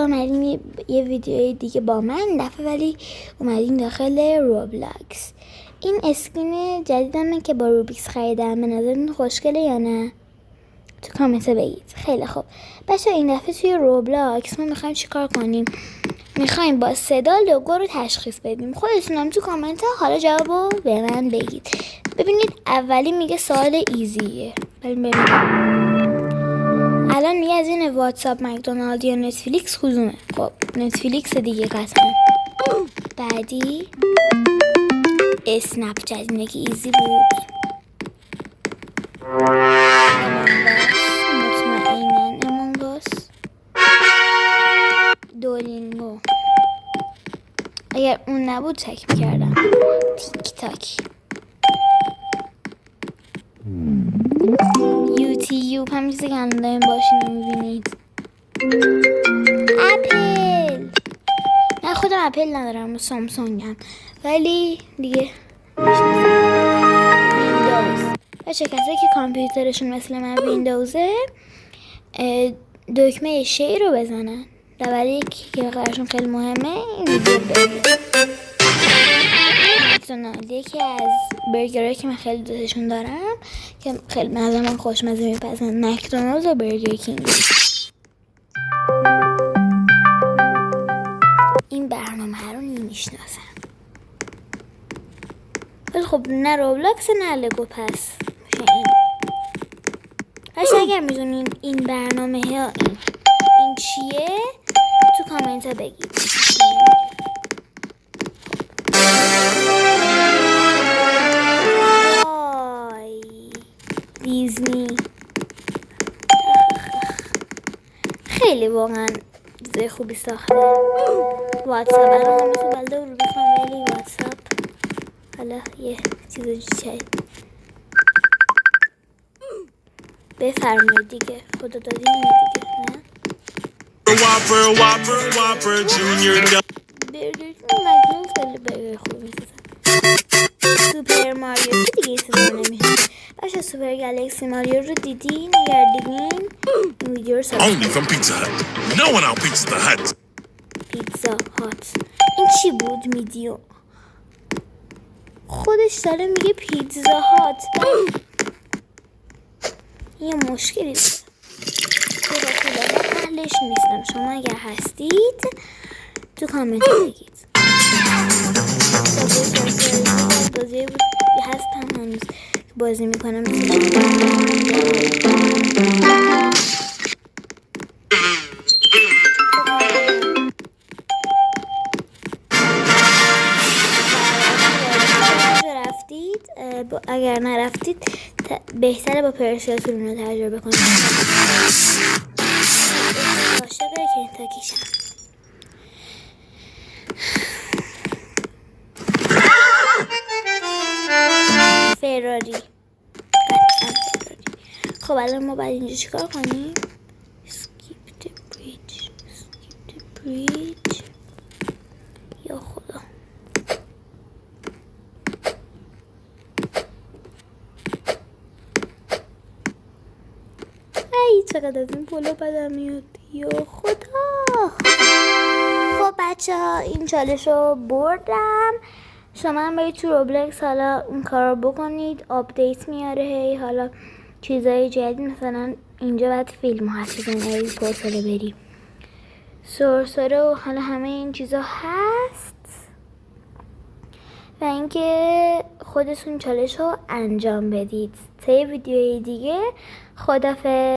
اومدیم یه ویدیوی دیگه با من دفعه، ولی اومدیم داخل روبلاکس. این اسکین جدیدمه که با روبیکس خریدم. به نظرتون خوشگله یا نه؟ تو کامنت بگید. خیلی خوب بچه، این دفعه توی روبلاکس ما میخوایم چیکار کنیم؟ میخوایم با صدا لوگو رو تشخیص بدیم. خودتونم تو کامنت ها حالا جوابو به من بگید. ببینید اولی میگه سوال ایزیه. ببینید الان میگه از این واتساپ، مکدونالد یا نتفلیکس کدومه؟ خب نتفلیکس دیگه قطعا. بعدی اسنپ چت، اینه که ایزی بود. مطمئنن امونگاس. دولینگو، اگر اون نبود چک میکردم. تیک تاک. یوتیوب هم چیزی که الان داریم باشین رو میبینید. اپل، من خودم اپل ندارم، سامسونگم، ولی دیگه ویندوز. بچه کسی که کامپیوترشون مثل من ویندوزه، دکمه شی رو بزنن. ولی که براشون خیلی مهمه این ویدیو رو ببینید. مکدونالد یکی از برگرهایی که من خیلی دوستشون دارم، که خیلی من خوشمزه میپسند، مکدونالد و برگر کینگ. این برنامه رو نمیشناسم، ولی خب نه روبلاکس نه لگو، پس میشه این. پس اگر میدونین این برنامه ها این چیه تو کامنت ها بگید. دیزنی خیلی واقعا چیز خوبی ساخته. واتساپ الان همه تو بلده رو بخوام، ولی واتساپ حالا یه چیز جدید. بفرمایید دیگه، خدا دادین دیگه. نه برگر مکدونالد خیلی برگر خوبی میسازن. سوپر ماریو که دیگه استفاده نمیشه. بچه سوپر گالاکسی ماریو رو دیدین؟ اگر دیدین این ویدیو رو Only from Pizza Hut. No one out Pizza Hut. پیتزا هات. این چی بود میدیو؟ خودش داره میگه پیتزا هات. یه مشکلی داره. اهلش نیستم. شما اگر هستید تو کامنت بگید. بازی بود هستم هنوز بازی میکنم. اگر نرفتید بهتره با پرسیاتون رو تجربه کنید. عاشق کنتاکیشم. فراری. خب الان ما باید اینجا چیکار کنیم؟ skip the bridge. یا خدا، ای چقدر از این پولو بدم میاد. یا خدا. خب بچه ها این چالش رو بردم. شما هم برید تو روبلاکس حالا اون کار رو بکنید. آپدیت میاره هی، حالا چیزای جدید، مثلا اینجا باید فیلم ها هست بزنید پورتال بری سورسوره و حالا همه این چیزا هست. و اینکه خودتون چالش رو انجام بدید. تا یه ویدیوی دیگه، خدافظ.